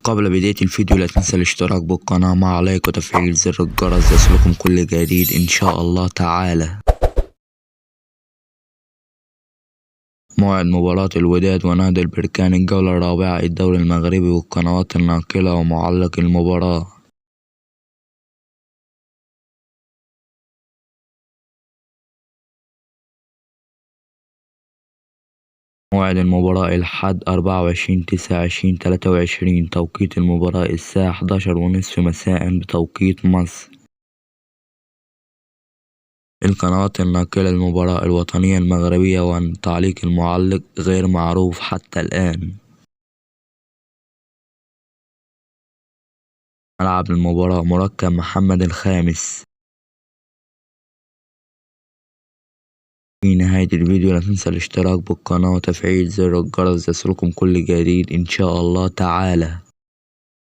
قبل بداية الفيديو لا تنسى الاشتراك بالقناة مع لايك وتفعيل زر الجرس ليصلكم كل جديد إن شاء الله تعالى. موعد مباراة الوداد ونهضة البركان الجولة الرابعة الدوري المغربي والقنوات الناقلة ومعلق المباراة. موعد المباراة الحد 24/9/2023 توقيت المباراة الساعة 11:30 مساء بتوقيت مصر. القنوات الناقلة للمباراة الوطنية المغربية وتعليق المعلق غير معروف حتى الآن. ملعب المباراة مركب محمد الخامس. في نهاية الفيديو لا تنسى الاشتراك بالقناة وتفعيل زر الجرس ليصلكم كل جديد إن شاء الله تعالى.